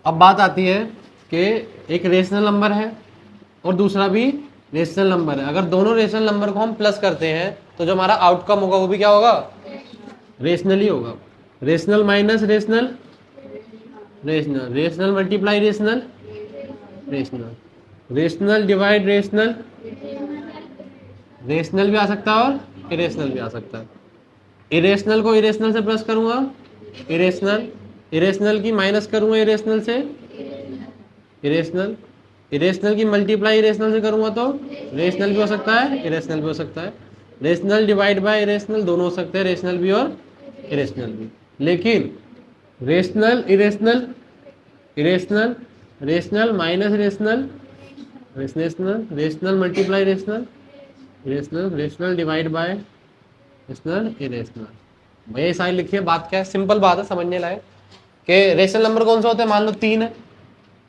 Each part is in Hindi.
अब बात आती है कि एक रेशनल नंबर है और दूसरा भी रेशनल नंबर है। अगर दोनों रेशनल नंबर को हम प्लस करते हैं तो जो हमारा आउटकम होगा वो भी क्या होगा, रेशनल ही होगा। Rational minus rational, rational, rational multiply rational, rational, rational divide rational, rational भी आ सकता है और इरेशनल भी आ सकता है। इरेशनल को इरेशनल से प्लस करूंगा, इरेशनल, इरेशनल की माइनस करूंगा इरेशनल से, इरेशनल, इरेशनल की मल्टीप्लाई इरेशनल से करूंगा तो रेशनल भी हो सकता है, इरेशनल भी हो सकता है। रेशनल डिवाइड बाय इरेशनल दोनों हो सकते हैं, रेशनल भी और इरेशनल भी। लेकिन rational irrational, irrational, rational minus rational, rational, rational multiply rational, rational, rational divide by rational, irrational. भैया सारी लिखिए, बात क्या है, सिंपल बात है समझने लायक। कि रेशनल नंबर कौन सा होता है, मान लो 3 है,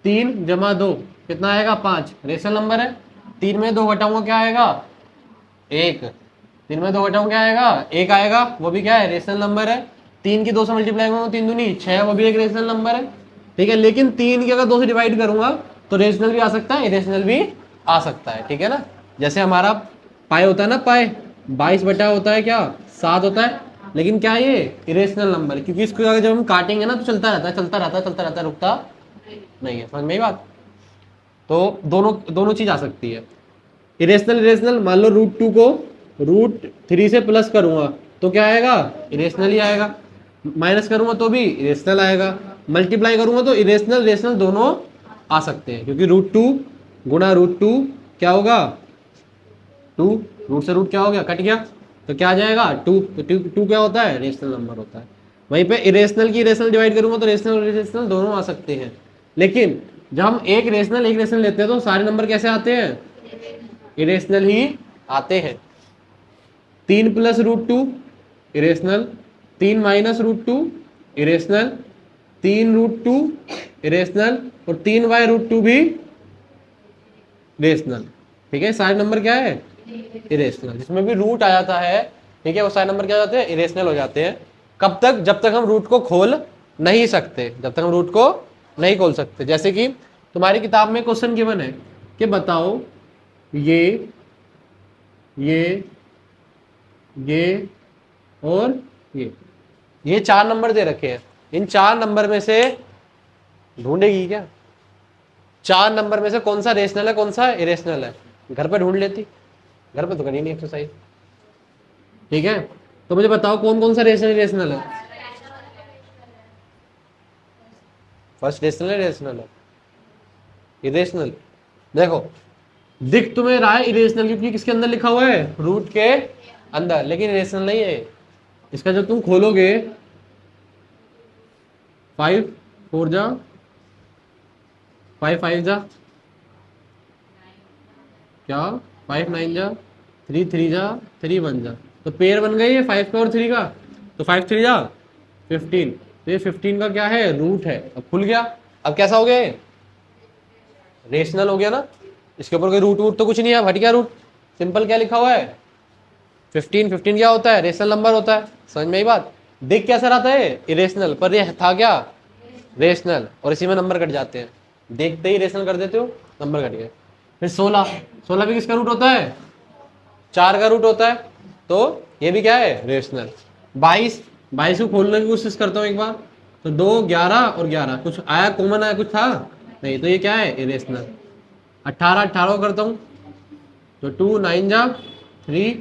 3 जमा 2 कितना आएगा 5, रेशनल नंबर है। 3 में 2 घटाऊंगा क्या आएगा 1, 3 में 2 घटाऊंगा क्या आएगा 1 आएगा, वो भी क्या है रेशनल नंबर है। 3 की 2 से मल्टीप्लाई करूंगा 3 दूनी 6, वो भी एक रेशनल नंबर है, ठीक है। लेकिन 3 की अगर 2 से डिवाइड करूंगा तो रेशनल भी आ सकता है, इरेशनल भी आ सकता है, ठीक है ना। जैसे हमारा पाई होता है ना, पाई 22 बटा होता है क्या 7 होता है, लेकिन क्या ये इरेशनल नंबर है, क्योंकि इसको अगर जब हम काटेंगे ना तो चलता रहता है, चलता रहता है, चलता रहता है, रुकता नहीं है। समझ में आई बात। तो दोनों दोनों चीज आ सकती है। इरेशनल इरेशनल, मान लो √2 को √3 से प्लस करूंगा तो क्या आएगा इरेशनल ही आएगा, माइनस करूंगा तो भी इरेशनल आएगा, मल्टीप्लाई करूंगा तो इरेशनल रेशनल दोनों आ सकते हैं। क्योंकि √2 गुणा √2 क्या होगा 2, रूट से रूट क्या हो गया कट गया, तो क्या आ जाएगा 2, तो 2 क्या होता है रेशनल नंबर होता है। वहीं पे इरेशनल की इरेशनल डिवाइड करूंगा तो रेशनल और इरेशनल दोनों आ सकते हैं। लेकिन जब हम एक रेशनल लेते हैं तो सारे नंबर कैसे आते हैं, इरेशनल ही आते हैं। 3 plus √2 irrational, 3 minus √2 irrational, 3 √2 irrational और 3 बाय √2 भी रेशनल, ठीक है। सारे नंबर क्या है इरेशनल, जिसमें भी रूट आ जाता है, ठीक है, वो सारे नंबर क्या हो जाते हैं इरेशनल हो जाते हैं। कब तक, जब तक हम रूट को खोल नहीं सकते, जब तक हम रूट को नहीं खोल सकते। जैसे कि तुम्हारी किताब में क्वेश्चन गिवन है कि बताओ ये और ये 4 नंबर दे रखे हैं, इन 4 नंबर में से ढूंढेगी क्या, 4 नंबर में से कौन सा रेशनल है कौन सा इरेशनल है, घर पे ढूंढ लेती, घर पे तो करी नहीं एक्सरसाइज, ठीक है। तो मुझे बताओ कौन कौन सा रेशनल इरेशनल है, फर्स्ट रेशनल है इरेशनल है, इरेशनल। देखो दिख तुम्हें रहा है इरेशनल क्योंकि किसके अंदर लिखा हुआ है रूट के अंदर, लेकिन इरेशनल नहीं है इसका। जब तुम खोलोगे 5 4 जा 5 5 जा क्या 5 9 जा 3 3 जा 3 1 जा, तो पेयर बन गई है 5 का और 3 का, तो 5 3 जा 15, तो ये 15 का क्या है रूट है। अब खुल गया, अब कैसा हो गया रेशनल हो गया ना, इसके ऊपर कोई रूट वूट तो कुछ नहीं है, हट गया रूट, सिंपल क्या लिखा हुआ है 15, 15 क्या होता है रेशनल नंबर होता है। समझ में आई बात। देख कैसा रहता है इरेशनल, पर ये था क्या रेशनल, और इसी में नंबर कट जाते हैं, देखते ही रेशनल कर देते हो नंबर कट गए। फिर 16, 16 भी किसका रूट होता है 4 का रूट होता है, तो ये भी क्या है रेशनल। 22, 22 को खोलने की कोशिश करता हूँ एक बार, तो 2 11 और 11 कुछ आया कॉमन आया कुछ था नहीं, तो ये क्या है इरेशनल। 18, 18 को करता हूँ तो 2 9 जा 3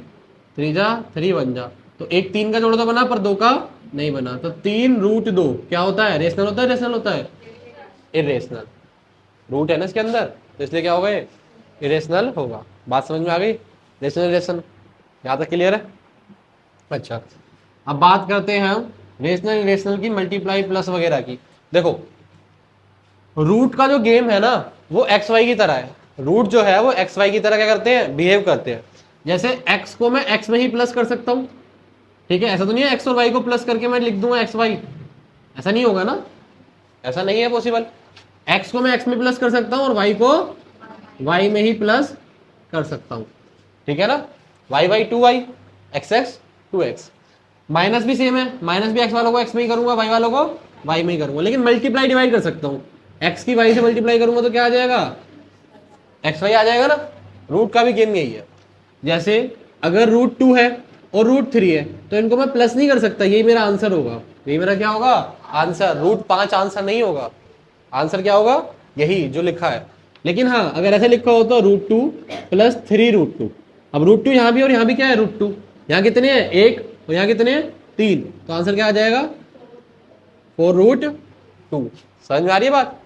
3 जा 3 1 जा, तो एक 3 का जोड़ा तो बना पर 2 का नहीं बना, तो 3 √2 क्या होता है रेशनल होता है रेशनल होता है इरेशनल, रूट है ना इसके अंदर, तो इसलिए क्या होगा इरेशनल होगा। बात समझ में आ गई, रेशनल रेशनल यहाँ तक क्लियर है। अच्छा अब बात करते हैं हम रेशनल इरेशनल की मल्टीप्लाई प्लस वगैरह की। देखो रूट का जो गेम है ना वो एक्स वाई की तरह है, रूट जो है वो एक्स वाई की तरह क्या करते हैं बिहेव करते हैं। जैसे एक्स को मैं एक्स में ही प्लस कर सकता हूं, ठीक है, ऐसा तो नहीं है एक्स और वाई को प्लस करके मैं लिख दूंगा एक्स वाई, ऐसा नहीं होगा ना, ऐसा नहीं है पॉसिबल। एक्स को मैं एक्स में प्लस कर सकता हूं और वाई को वाई में ही प्लस कर सकता हूं, ठीक है ना, Y Y 2y X X 2x। Minus भी सेम है, माइनस भी एक्स वालों को एक्स में ही करूंगा, वाई वालों को वाई में ही करूंगा, लेकिन मल्टीप्लाई डिवाइड कर सकता हूं। एक्स की वाई से मल्टीप्लाई करूंगा तो क्या आ जाएगा, एक्स वाई आ जाएगा ना। रूट का भी गेम यही है। जैसे अगर √2 है और √3 है तो इनको मैं प्लस नहीं कर सकता, यही मेरा आंसर होगा। यही मेरा क्या होगा आंसर, √5 आंसर नहीं होगा। आंसर क्या होगा, यही जो लिखा है। लेकिन हाँ अगर ऐसे लिखा हो तो √2 प्लस 3√2। अब √2 यहाँ भी और यहाँ भी क्या है √2, यहाँ कितने हैं 1 और यहाँ कितने हैं 3, तो आंसर क्या आ जाएगा 4√2। समझ में आ रही है बात।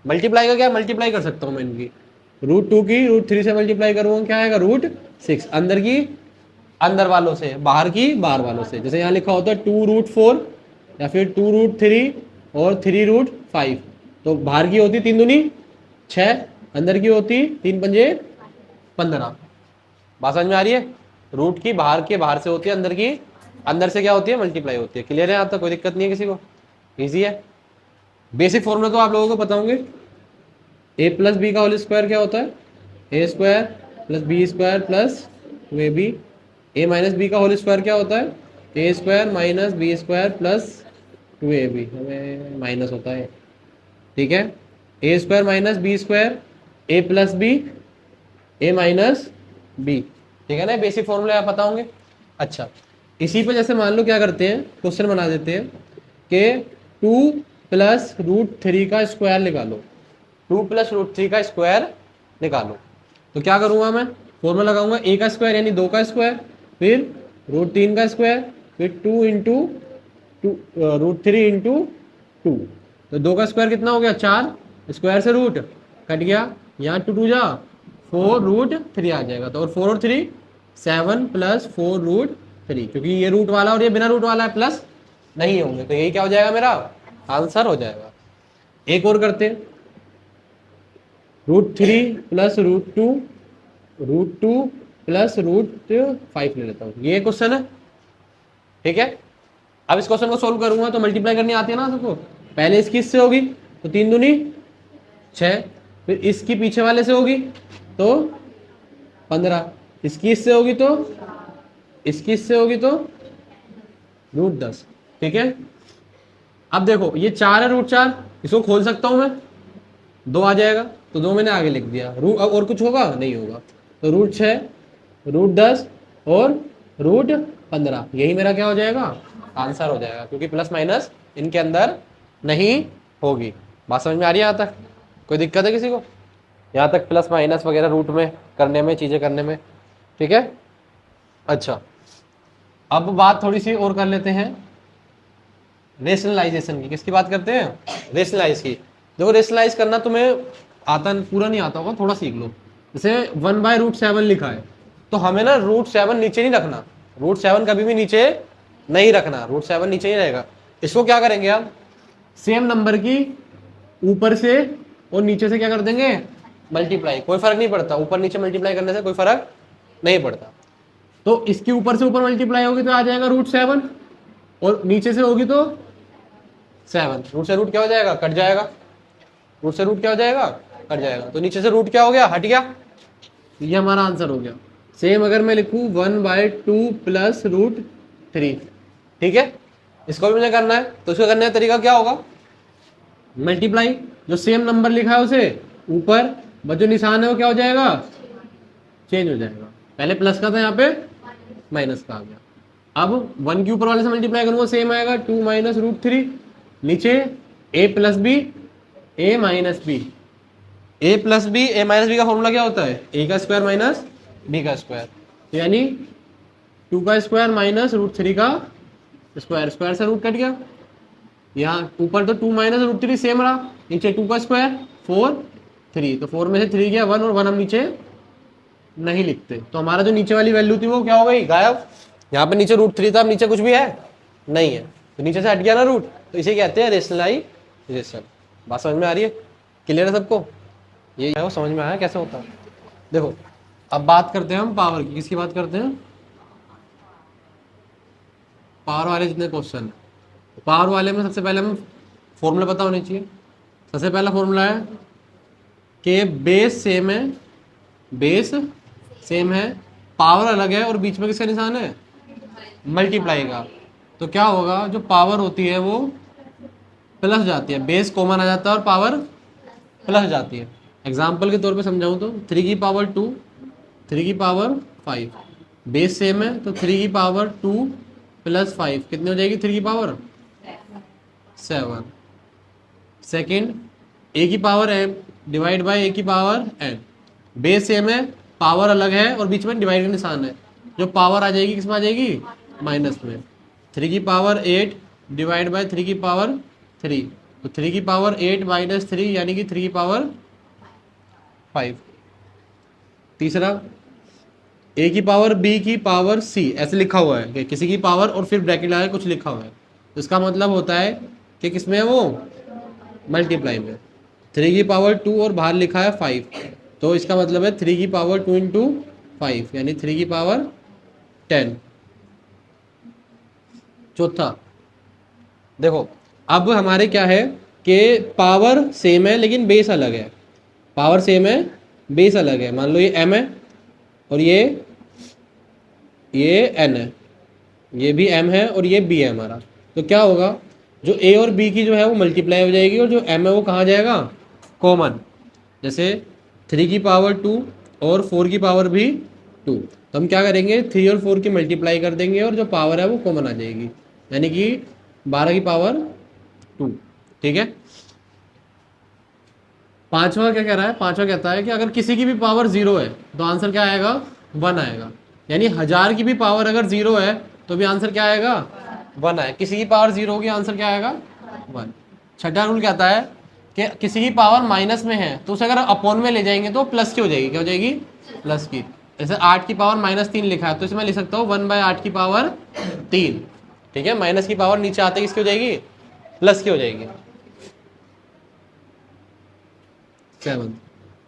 मल्टीप्लाई का क्या, मल्टीप्लाई कर सकता हूँ मैं इनकी, √2 की √3 से मल्टीप्लाई करूंगा क्या आएगा √6, अंदर की अंदर वालों से, बाहर की बाहर वालों से। जैसे यहाँ लिखा होता है 2√4 या फिर 2√3 और 3√5, तो बाहर की होती 3 दूनी 6, अंदर की होती 3 पंजे 15। बात समझ में आ रही है। रूट की बाहर के बाहर से होती है, अंदर की अंदर से क्या होती है मल्टीप्लाई होती है। क्लियर है, यहाँ तक कोई दिक्कत नहीं है किसी को, ईजी है। बेसिक फॉर्मूला तो आप लोगों को पता होंगे। a प्लस बी का होल स्क्वायर क्या होता है, a square plus B square plus 2ab। a minus B का होल स्क्वायर क्या होता है, a square minus B square plus 2ab, हमें माइनस होता है, ठीक है। a square minus B square, a plus B, a minus B, ठीक है ना। बेसिक फॉर्मूले आप पता होंगे। अच्छा, इसी पे जैसे मान लो क्या करते हैं, क्वेश्चन बना देते हैं कि 2 प्लस √3 का स्क्वायर निकालो, 2 प्लस √3 का स्क्वायर निकालो। तो क्या करूंगा मैं, फॉर्मूला लगाऊंगा a का स्क्वायर यानी 2 का स्क्वायर, फिर √3 का स्क्वायर, फिर 2 इंटू √3 इंटू 2। तो 2 का स्क्वायर कितना हो गया 4, स्क्वायर से रूट कट गया, यहाँ 2 2 जा 4√3 आ जाएगा। तो और 4 और 3 7 प्लस 4√3, क्योंकि ये रूट वाला और ये बिना रूट वाला है प्लस नहीं होंगे, तो यही क्या हो जाएगा मेरा आंसर हो जाएगा। एक और करते हैं, √3 प्लस √2, √2 प्लस √5 ले लेता हूँ, ये क्वेश्चन है, ठीक है। अब इस क्वेश्चन को सोल्व करूंगा तो मल्टीप्लाई करनी आती है ना सबको। पहले इसकी इससे होगी तो 3 दूनी 6, फिर इसकी पीछे वाले से होगी तो 15, इसकी इससे होगी तो, इसकी इससे होगी तो √10, ठीक है। अब देखो ये 4 है √4, इसको खोल सकता हूं मैं, 2 आ जाएगा, तो 2 मैंने आगे लिख दिया। और कुछ होगा नहीं होगा, तो √6, √10 और √15, यही मेरा क्या हो जाएगा आंसर हो जाएगा, क्योंकि प्लस माइनस इनके अंदर नहीं होगी। बात समझ में आ रही है यहाँ तक, कोई दिक्कत है किसी को यहाँ तक प्लस माइनस वगैरह रूट में करने में, चीजें करने में, ठीक है। अच्छा, अब बात थोड़ी सी और कर लेते हैं रेशनलाइजेशन की। किसकी बात करते हैं, रेशनलाइज की। देखो रेशनलाइज करना तुम्हें आता, पूरा नहीं आता होगा, थोड़ा सीख लो। जैसे 1/√7 लिखा है, तो हमें ना √7 नीचे नहीं रखना, √7 कभी भी नीचे नहीं रखना, √7 नीचे ही रहेगा। इसको क्या करेंगे हम, सेम नंबर की ऊपर से और नीचे से क्या कर देंगे मल्टीप्लाई, कोई फर्क नहीं पड़ता, ऊपर नीचे मल्टीप्लाई करने से कोई फर्क नहीं पड़ता। तो इसकी ऊपर से ऊपर मल्टीप्लाई होगी तो आ जाएगा √7, और नीचे से होगी तो 7, रूट से रूट क्या हो जाएगा कट जाएगा, रूट से रूट क्या हो जाएगा कट जाएगा, तो नीचे से रूट क्या हो गया हट गया, ये हमारा आंसर हो गया। सेम अगर मैं लिखूं 1/2 प्लस √3, ठीक है, इसको भी मुझे करना है, तो इसको करने का तरीका क्या होगा, मल्टीप्लाई, जो सेम नंबर लिखा है उसे ऊपर, बस जो निशान है वो क्या हो जाएगा चेंज हो जाएगा, पहले प्लस का था यहाँ पे माइनस का आ गया। अब 1 के ऊपर वाले से मल्टीप्लाई करूंगा सेम आएगा 2 माइनस √3, नीचे a plus B, a minus B, a plus B, a minus B का फॉर्मूला क्या होता है a का स्क्वायर माइनस b का स्क्वायर, यानी 2 का स्क्वायर माइनस √3 का स्क्वायर, स्क्वायर से रूट कट गया, यहाँ ऊपर तो 2 माइनस √3 सेम रहा, नीचे 2 का स्क्वायर 4 3, तो 4 में से 3 गया 1 और 1 हम नीचे नहीं लिखते, तो हमारा जो नीचे वाली वैल्यू थी वो क्या हो गई गायब। यहाँ पे नीचे √3 था, अब नीचे कुछ भी है नहीं है, तो नीचे से हट गया ना रूट, तो इसे कहते हैं रेशनलाइजेशन। बात समझ में आ रही है, क्लियर है सबको, ये है वो समझ में आया कैसे होता है। देखो अब बात करते हैं हम पावर की, किसकी बात करते हैं, पावर वाले जितने क्वेश्चन, पावर वाले में सबसे पहले हम फॉर्मूला पता होने चाहिए। सबसे पहला फॉर्मूला है कि बेस सेम है, बेस सेम है, पावर अलग है और बीच में किसका निशान है मल्टीप्लाई का, तो क्या होगा जो पावर होती है वो प्लस जाती है, बेस कॉमन आ जाता है और पावर प्लस जाती है। एग्जाम्पल के तौर पे समझाऊं तो 3 की पावर 2, 3 की पावर 5, बेस सेम है तो 3 की पावर 2 प्लस 5 कितनी हो जाएगी? 3 की पावर 7। सेकेंड, ए की पावर एम डिवाइड बाय ए की पावर एन, बेस सेम है, पावर अलग है और बीच में डिवाइड का निशान है। जो पावर आ जाएगी किस में आ जाएगी? माइनस में। 3 की पावर 8 डिवाइड बाय 3 की पावर 3, तो 3 की पावर 8 माइनस 3 यानी कि 3 की पावर 5। तीसरा, ए की पावर बी की पावर सी ऐसे लिखा हुआ है कि किसी की पावर और फिर ब्रैकेट लगा के कुछ लिखा हुआ है, तो इसका मतलब होता है कि किसमें है वो? मल्टीप्लाई में। 3 की पावर 2 और बाहर लिखा है 5, तो इसका मतलब है 3 की पावर 2 इंटू 5 यानी 3 की पावर 10। चौथा, देखो अब हमारे क्या है कि पावर सेम है लेकिन बेस अलग है। पावर सेम है, बेस अलग है। मान लो ये m है और ये n है, ये भी m है और ये b है हमारा। तो क्या होगा? जो a और b की जो है वो मल्टीप्लाई हो जाएगी और जो m है वो कहाँ जाएगा? कॉमन। जैसे 3 की पावर 2 और 4 की पावर भी 2, तो हम क्या करेंगे? 3 और 4 की मल्टीप्लाई कर देंगे और जो पावर है वो कॉमन आ जाएगी, यानी कि 12 की पावर 2। ठीक है। पांचवा क्या कह रहा है? पांचवा कहता है कि अगर किसी की भी पावर 0 है तो आंसर क्या आएगा? 1 आएगा। यानी 1000 की भी पावर अगर 0 है तो भी आंसर क्या आएगा? 1 आए। किसी की पावर 0 होगी, आंसर क्या आएगा? 1। छठा रूल कहता है कि किसी की पावर माइनस में है तो उसे अगर अपॉन में ले जाएंगे तो प्लस की हो जाएगी। क्या हो जाएगी? प्लस की। जैसे 8 की पावर -3 लिखा है तो इसमें लिख सकता हूँ 1/8 की पावर 3। ठीक है, माइनस की पावर नीचे आते किसकी हो जाएगी? प्लस की हो जाएगी। 7,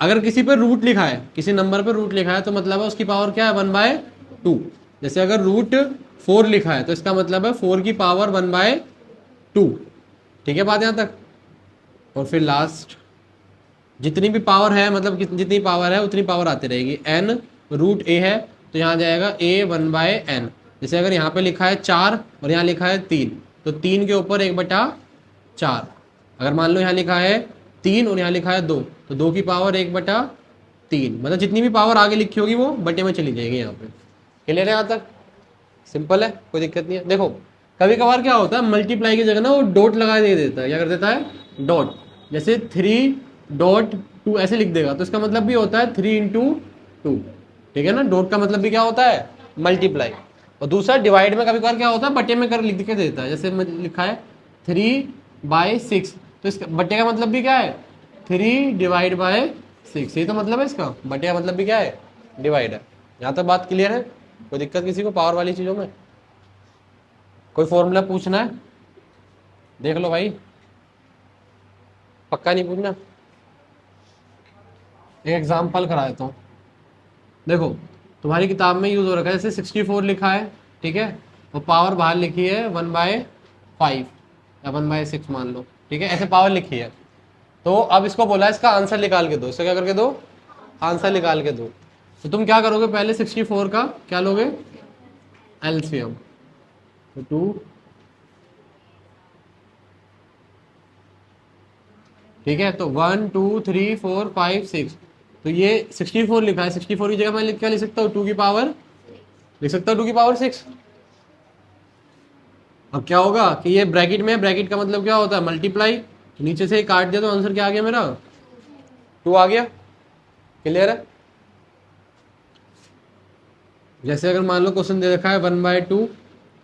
अगर किसी पे रूट लिखा है, किसी नंबर पे रूट लिखा है तो मतलब है उसकी पावर क्या है? 1/2। जैसे अगर √4 लिखा है तो इसका मतलब है 4 की पावर 1/2। ठीक है बात यहाँ तक। और फिर लास्ट, जितनी भी पावर है मतलब जितनी पावर है उतनी पावर आती रहेगी। n √a है तो यहाँ जाएगा a 1/n। जैसे अगर यहाँ पे लिखा है 4 और यहाँ लिखा है 3 तो 3 के ऊपर 1/4। अगर मान लो यहाँ लिखा है 3 और यहाँ लिखा है 2 तो 2 की पावर 1/3। मतलब जितनी भी पावर आगे लिखी होगी वो बटे में चली जाएगी यहाँ पे। क्लियर है यहाँ तक? सिंपल है, कोई दिक्कत नहीं है। देखो कभी कभार क्या होता है, मल्टीप्लाई की जगह ना वो डॉट लगा दे देता है। क्या कर देता है? डॉट। जैसे 3.2 ऐसे लिख देगा तो इसका मतलब भी होता है 3 × 2। ठीक है ना, डॉट का मतलब भी क्या होता है? मल्टीप्लाई। और दूसरा डिवाइड में कभी कभार क्या होता है, बटे में कर लिख के देता है। जैसे लिखा है 3/6 तो इसका बटे का मतलब भी क्या है? 3/6। ये तो मतलब है इसका, बटे का मतलब भी क्या है? डिवाइड है। यहाँ तक बात क्लियर है? कोई दिक्कत किसी को पावर वाली चीजों में? कोई फॉर्मूला पूछना है? देख लो भाई, पक्का नहीं पूछना। एक एग्जाम्पल करा देता हूँ। देखो तुम्हारी किताब में यूज हो रखा है, जैसे 64 लिखा है, ठीक है, और पावर बाहर लिखी है 1/5 या 1/6 मान लो। ठीक है, ऐसे पावर लिखी है। तो अब इसको बोला है इसका आंसर निकाल के दो। इसका क्या करके दो? आंसर निकाल के दो। तो तुम क्या करोगे? पहले 64 का क्या लोगे? एलसीएम। तो 2, ठीक है, तो 1 2 3 4 5 6, तो ये 64 लिखा है। 64 की जगह मैं क्या लिख सकता हूँ? 2 की पावर लिख सकता हूँ, 2 की पावर 6। अब क्या होगा कि ये ब्रैकेट में है, ब्रैकेट का मतलब क्या होता है? मल्टीप्लाई। नीचे से काट दिया तो आंसर क्या आ गया मेरा? 2 आ गया। क्लियर है? जैसे अगर मान लो क्वेश्चन दे रखा है 1/2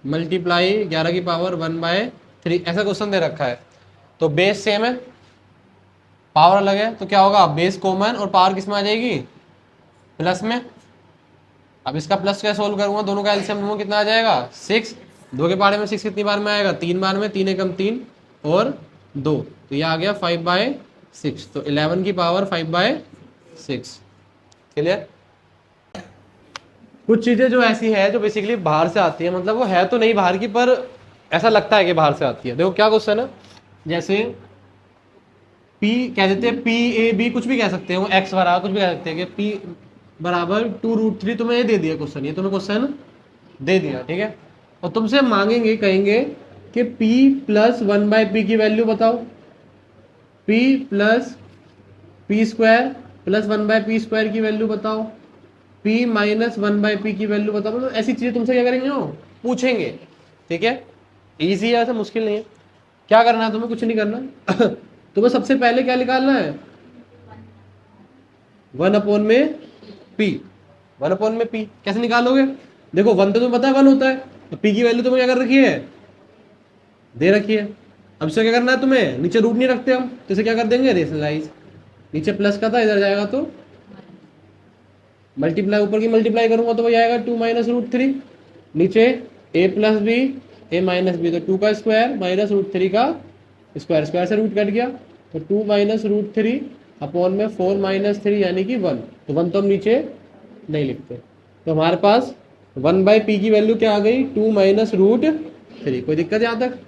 मल्टीप्लाई 11 की पावर 1/3, ऐसा क्वेश्चन दे रखा है तो बेस सेम है, पावर अलग है, तो क्या होगा? बेस कॉमन और पावर किस में आ जाएगी? प्लस में। अब इसका प्लस क्या सोल्व करूंगा? दोनों का एलसीएम लूंगा, कितना आ जाएगा? 6। 2 के पारे में 6 कितनी बार में आएगा? 3 बार में। 3 एकम 3 और 2, तो ये आ गया 5/6। तो 11 की पावर 5/6। क्लियर? कुछ चीजें जो ऐसी है जो बेसिकली बाहर से आती है, मतलब वो है तो नहीं बाहर की पर ऐसा लगता है कि बाहर से आती है। देखो क्या क्वेश्चन है, जैसे P कह देते हैं, PAB कुछ भी कह सकते हैं, वो x बराबर कुछ भी कह सकते हैं कि P बराबर 2√3। तुम्हें ये दे दिया क्वेश्चन, ये तुम्हें क्वेश्चन दे दिया, ठीक है, और तुमसे मांगेंगे, कहेंगे कि P + 1/P की वैल्यू बताओ। P + P square plus 1/p² की वैल्यू बताओ, p माइनस 1/p की वैल्यू बताओ। मतलब ऐसी चीजें तुमसे क्या करेंगे वो पूछेंगे, ठीक है। इजी है, ऐसा मुश्किल नहीं है। क्या करना है तुम्हें, कुछ नहीं करना तुम्हें सबसे पहले क्या निकालना है, 1/में p। 1/में p कैसे निकालोगे, देखो 1 तो तुम्हें पता है 1 होता है, तो p की वैल्यू तुम्हें क्या कर रखी है, दे रखी है। अब इसे क्या करना है तुम्हें, नीचे रूट नहीं रखते हम, तो इसे क्या कर देंगे, रेशनलाइज। नीचे प्लस का था, इधर जाएगा तो मल्टीप्लाई, ऊपर की मल्टीप्लाई करूंगा तो वही आएगा 2 माइनस रूट 3। नीचे a plus B, A minus B, तो 2 का स्क्वायर माइनस रूट 3 का स्क्वायर, स्क्वायर से रूट कट गया, तो 2 माइनस रूट 3 अपॉन में 4 माइनस 3 यानी कि 1। तो 1 तो हम नीचे नहीं लिखते, तो हमारे पास 1/p की वैल्यू क्या आ गई, 2 माइनस रूट 3। कोई दिक्कत यहाँ तक,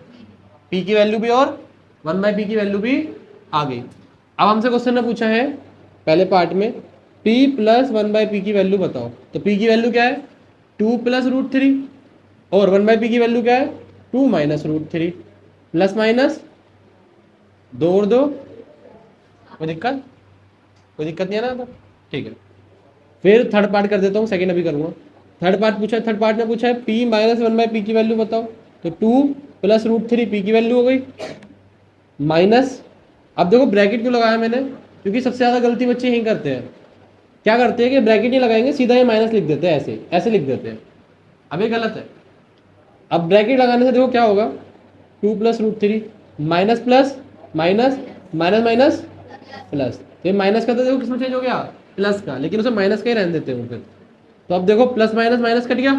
p की वैल्यू भी और 1/p की वैल्यू भी आ गई। अब हमसे क्वेश्चन ने पूछा है पहले पार्ट में p प्लस 1/p की वैल्यू बताओ, तो p की वैल्यू क्या है 2 प्लस रूट 3, और 1/p की वैल्यू क्या है 2 माइनस रूट 3। प्लस माइनस 2 और 2, कोई दिक्कत, कोई दिक्कत नहीं है ना, तो ठीक है। फिर थर्ड पार्ट कर देता हूँ, सेकंड अभी करूँगा। थर्ड पार्ट पूछा है, थर्ड पार्ट में पूछा है p माइनस 1/p की वैल्यू बताओ, तो 2 प्लस रूट 3 p की वैल्यू हो गई माइनस। अब देखो ब्रैकेट क्यों लगाया मैंने, क्योंकि सबसे ज़्यादा गलती बच्चे यही करते हैं, क्या करते हैं कि ब्रैकेट नहीं लगाएंगे, सीधा ये माइनस लिख देते हैं, ऐसे ऐसे लिख देते हैं। अब ये गलत है। अब ब्रैकेट लगाने से देखो क्या होगा, 2 plus root 3 minus plus minus minus minus plus, तो ये माइनस का तो देखो किसमें चेंज हो गया, प्लस का, लेकिन उसे माइनस का ही रहने देते हैं फिर। तो अब देखो प्लस माइनस माइनस कट गया,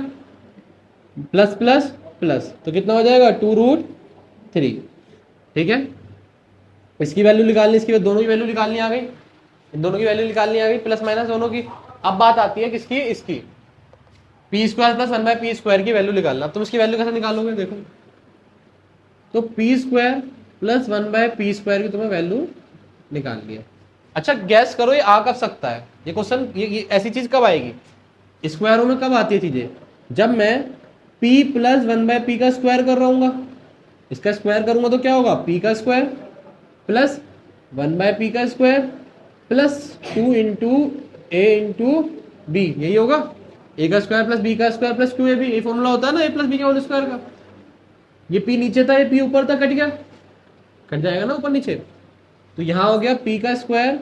प्लस प्लस प्लस, तो कितना हो जाएगा 2√3, ठीक है। इसकी वैल्यू निकालनी, इसकी दोनों की वैल्यू निकालनी आ गई, इन दोनों की वैल्यू निकालनी आ गई, प्लस माइनस दोनों की। अब बात आती है किसकी, इसकी p² प्लस 1/p² की वैल्यू निकालना। अब तुम इसकी वैल्यू कैसे निकालोगे, देखो तो p² प्लस 1/p² की तुम्हें वैल्यू निकालनी है। अच्छा गैस करो ये आ कब सकता है, ये क्वेश्चन, ये ऐसी चीज कब आएगी, स्क्वायरों में कब आती है चीजें, जब मैं p प्लस 1/p का स्क्वायर कर रहा हूँ, इसका स्क्वायर करूंगा तो क्या होगा, p का स्क्वायर प्लस 1/p का स्क्वायर प्लस 2 इंटू ए इंटू बी, यही होगा। a का स्क्वायर प्लस b का स्क्वायर प्लस 2ab, ये फॉर्मूला होता है ना a प्लस b के होल स्क्वायर का। ये p नीचे था, ये p ऊपर था, कट गया, कट जाएगा ना ऊपर नीचे। तो यहाँ हो गया p का स्क्वायर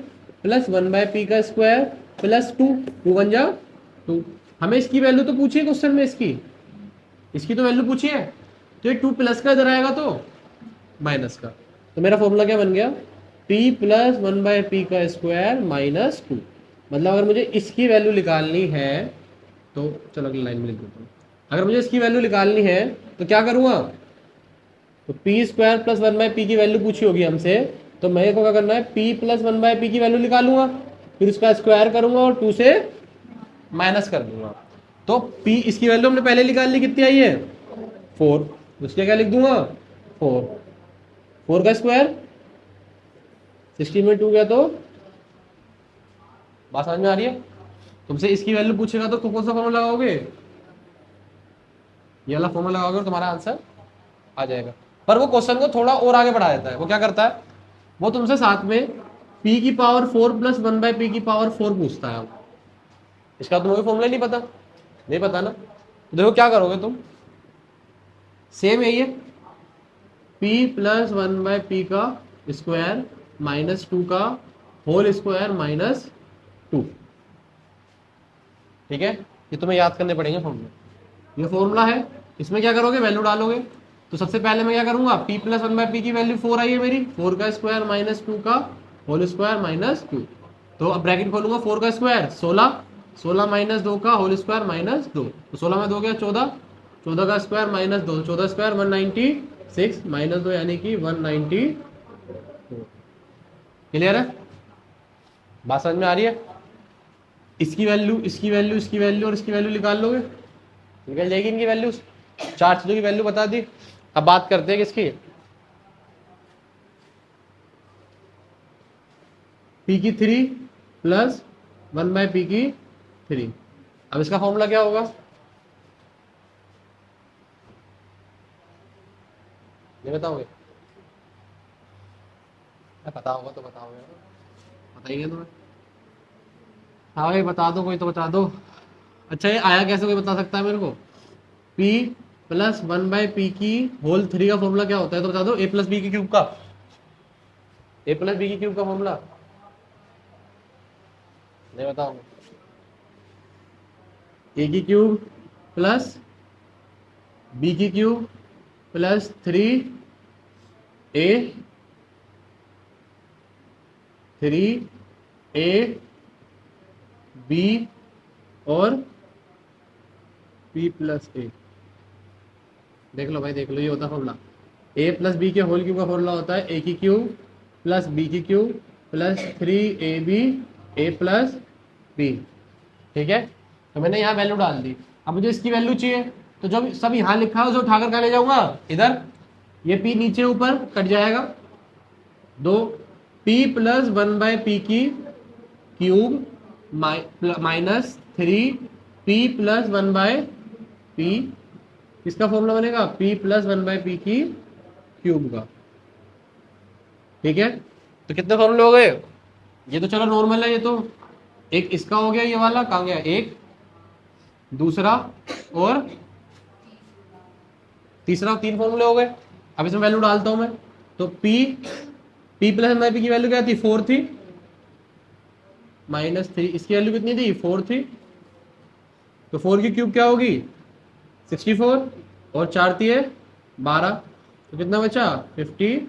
प्लस 1/p का स्क्वायर प्लस 2, 2 बन जा 2। हमें इसकी वैल्यू तो पूछी है क्वेश्चन में, इसकी तो वैल्यू पूछी है, तो ये 2 प्लस का इधर आएगा तो माइनस का। तो मेरा फॉर्मूला क्या बन गया, p प्लस 1/p का स्क्वायर माइनस 2। मतलब अगर मुझे इसकी वैल्यू निकालनी है, तो चलो अगली लाइन में लिख देता हूँ, अगर मुझे इसकी वैल्यू निकालनी है तो क्या करूँगा, तो p² प्लस 1/p की वैल्यू पूछी होगी हमसे, तो मेरे को क्या करना है, p प्लस 1/p की वैल्यू निकालूंगा, फिर उसका स्क्वायर करूंगा और 2 से माइनस कर दूंगा। तो p इसकी वैल्यू हमने पहले निकाल ली, कितनी आई है 4, उसके क्या लिख दूंगा 4, 4 का स्क्वायर 16 में 2 गया, तो बात समझ में आ रही है। तुमसे इसकी वैल्यू पूछेगा तो कौन सा फॉर्मूला लगाओगे, ये वाला फॉर्मूला लगाओगे और तुम्हारा आंसर आ जाएगा। पर वो क्वेश्चन को थोड़ा और आगे बढ़ा देता है, वो क्या करता है, वो तुमसे साथ में p की पावर 4 प्लस 1/p की पावर 4 पूछता है। इसका तुम्हें फॉर्मूला नहीं पता, नहीं पता ना, तो देखो क्या करोगे तुम, सेम यही है, p प्लस 1/p का स्क्वायर माइनस 2 का होल स्क्वायर माइनस 2, ठीक है। ये तुम्हें याद करने पड़ेंगे फॉर्मूला, ये फॉर्मूला है, इसमें क्या करोगे, वैल्यू डालोगे। तो सबसे पहले मैं क्या करूंगा, p प्लस 1/p की वैल्यू 4 आई है मेरी, 4 का स्क्वायर माइनस 2 का होल स्क्वायर माइनस 2। तो अब ब्रैकेट खोलूंगा, 4 का स्क्वायर 16, 16 माइनस 2 का होल स्क्वायर माइनस 2, तो 16 में 2 गया 14, 14 का स्क्वायर माइनस 2, 14 स्क्वायर 196 माइनस 2 यानी कि 194। क्लियर है, बात समझ में आ रही है। इसकी वैल्यू, इसकी वैल्यू, इसकी वैल्यू और इसकी वैल्यू निकाल लोगे, निकल जाएगी इनकी वैल्यू, 4 चीजों की वैल्यू बता दी। अब बात करते हैं किसकी, p की 3 प्लस 1/p की 3। अब इसका फॉर्मूला क्या होगा, नहीं बताओगे, पता होगा तो बताओगे। बताइए तुम्हें। हाँ भाई बता दो, कोई तो बता दो। अच्छा ये आया कैसे, कोई बता सकता है मेरे को? p प्लस 1/p की होल 3 का फॉर्मूला क्या होता है तो बता दो। a प्लस बी की क्यूब का, a प्लस बी की क्यूब का फॉर्मूला नहीं बताओ। a की क्यूब प्लस b की क्यूब प्लस 3a 3ab और p प्लस a। देख लो भाई, देख लो, ये होता है फॉर्मूला। a प्लस बी के होल क्यूब का फॉर्मूला होता है a की क्यूब प्लस b की cube plus 3ab a plus b। ठीक है, तो मैंने यहाँ वैल्यू डाल दी। अब मुझे इसकी वैल्यू चाहिए, तो जो सब यहाँ लिखा है उसे उठाकर कहाँ ले जाऊंगा? इधर। ये p नीचे ऊपर कट जाएगा, दो p प्लस 1/p की cube minus 3p plus 1/p। किसका फॉर्मूला बनेगा? p प्लस 1/p की क्यूब का। ठीक है, तो कितने फॉर्मूले हो गए? ये तो चलो नॉर्मल है, ये तो एक इसका हो गया, ये वाला कहाँ गया? एक, दूसरा और तीसरा, 3 फॉर्मूले हो गए। अब इसमें वैल्यू डालता हूं मैं, तो p प्लस 1/p की वैल्यू क्या थी? 4 थी, माइनस 3 इसकी वैल्यू कितनी थी? 4 थी। तो 4 की क्यूब क्या होगी? 64 और 4 थी 12, तो कितना बचा? 52।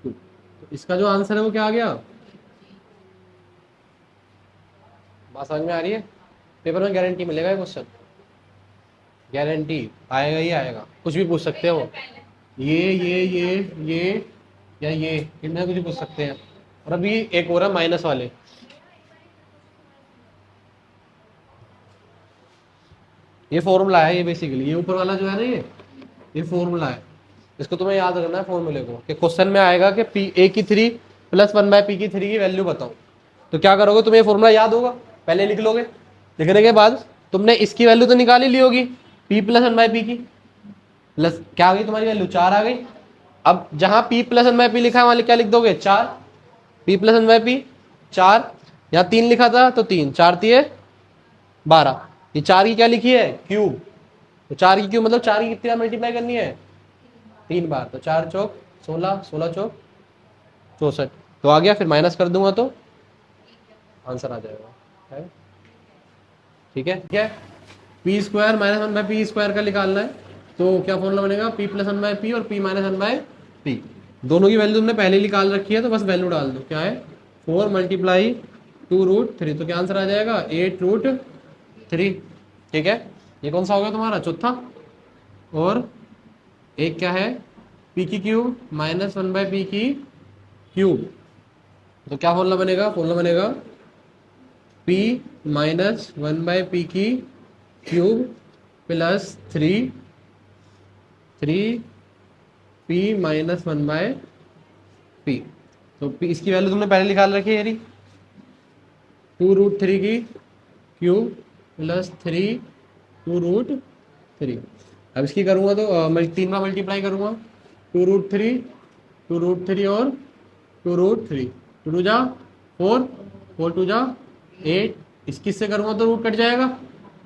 तो इसका जो आंसर है वो क्या आ गया? बात समझ में आ रही है? पेपर में गारंटी मिलेगा ये क्वेश्चन, गारंटी आएगा ही आएगा। कुछ भी पूछ सकते हो, ये या ये, इनमें कुछ भी पूछ सकते हैं। और अभी एक हो रहा है माइनस वाले। ये फॉर्मूला है, ये बेसिकली ये ऊपर वाला जो है ना, ये फॉर्मूला है। इसको तुम्हें याद रखना है फॉर्मूले को, कि क्वेश्चन में आएगा कि p a की 3 प्लस 1/p की 3 की वैल्यू बताओ। तो क्या करोगे? तुम्हें फॉर्मूला याद होगा, पहले लिख लोगे, लिखने के बाद तुमने इसकी वैल्यू तो निकाल ही ली होगी, p प्लस 1/p की। प्लस क्या आ गई तुम्हारी वैल्यू? 4 आ गई। अब जहां p प्लस 1/p लिखा है वहां क्या लिख दोगे? 4। p प्लस 1/p 4, यहाँ 3 लिखा था तो 3, 4 3 12। ये 4 की क्या लिखी है? क्यूब। तो 4 की क्यूब मतलब 4 की कितनी बार मल्टीप्लाई करनी है? 3 बार। तो 4 चौक 16, 16 चौक 64। तो आ गया, फिर माइनस कर दूंगा तो आंसर आ जाएगा। है? ठीक है, ठीक है। p square minus 1/p square का निकालना है, तो क्या फॉर्मूला बनेगा? p प्लस 1/p और p माइनस 1/p। दोनों की वैल्यू तुमने पहले ही निकाल रखी है, तो बस वैल्यू डाल दो। क्या है? 4 मल्टीप्लाई 2√3, तो क्या आंसर आ जाएगा? 8√3। ठीक है, ये कौन सा हो गया तुम्हारा? चौथा। और एक क्या है? p की क्यूब माइनस 1/p की क्यूब। तो क्या फॉर्मूला बनेगा? फॉर्मूला बनेगा p माइनस 1/p की cube plus 3p minus 1/p। तो p इसकी वैल्यू तुमने पहले निकाल रखी है यारी, 2√3 की क्यूब प्लस 2√3। अब इसकी करूँगा तो 3 बार मल्टीप्लाई करूँगा, 2√3 2√3 और 2√3, 2 2 जा 4, 4 2 जा 8। इसकी से करूँगा तो रूट कट जाएगा,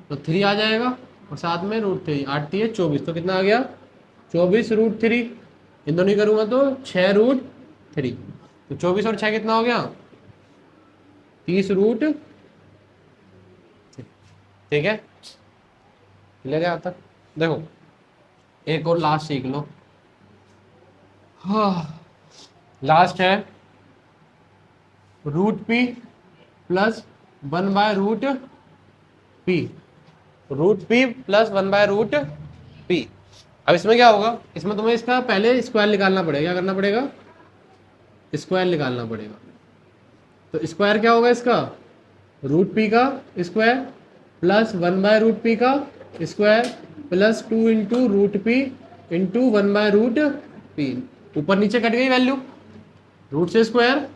तो 3 आ जाएगा और साथ में √3, 8 3 24, तो कितना आ गया? 24√3। इन दोनों ही करूँगा तो 6√3। तो 24 और 6 कितना हो गया? 30√। ठीक है, ले गया तक। देखो एक और लास्ट सीख लो। हाँ, लास्ट है √p plus 1/√p, √p plus 1/√p। अब इसमें क्या होगा? इसमें तुम्हें इसका पहले स्क्वायर निकालना पड़ेगा। क्या करना पड़ेगा? स्क्वायर निकालना पड़ेगा। तो स्क्वायर क्या होगा इसका? √p का स्क्वायर प्लस 1/√p का square plus 2 into √p into 1/√p। ऊपर नीचे कट गई वैल्यू, रूट से स्क्वायर,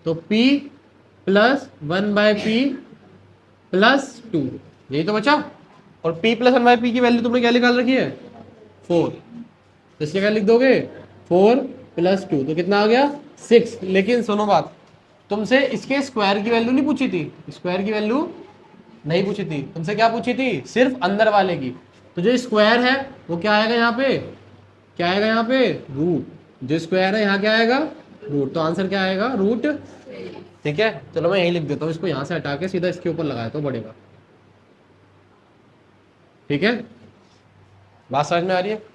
तो p प्लस 1/p प्लस 2, यही तो बचा। और p प्लस 1/p की वैल्यू तुमने क्या निकाल रखी है? 4। तो इसलिए क्या लिख दोगे? 4 प्लस 2, तो कितना आ गया? 6। लेकिन सुनो बात, तुमसे इसके स्क्वायर की वैल्यू नहीं पूछी थी, स्क्वायर की वैल्यू नहीं पूछी थी, तुमसे क्या पूछी थी, सिर्फ अंदर वाले की। तो जो स्क्वायर है वो क्या आएगा यहाँ पे, क्या आएगा यहाँ पे, रूट। जो स्क्वायर है यहाँ क्या आएगा, रूट। तो आंसर क्या आएगा, रूट। ठीक है, चलो मैं यही लिख देता हूँ, इसको यहाँ से हटा के सीधा इसके ऊपर लगाया तो बढ़ेगा। ठीक है, बात समझ में आ रही है।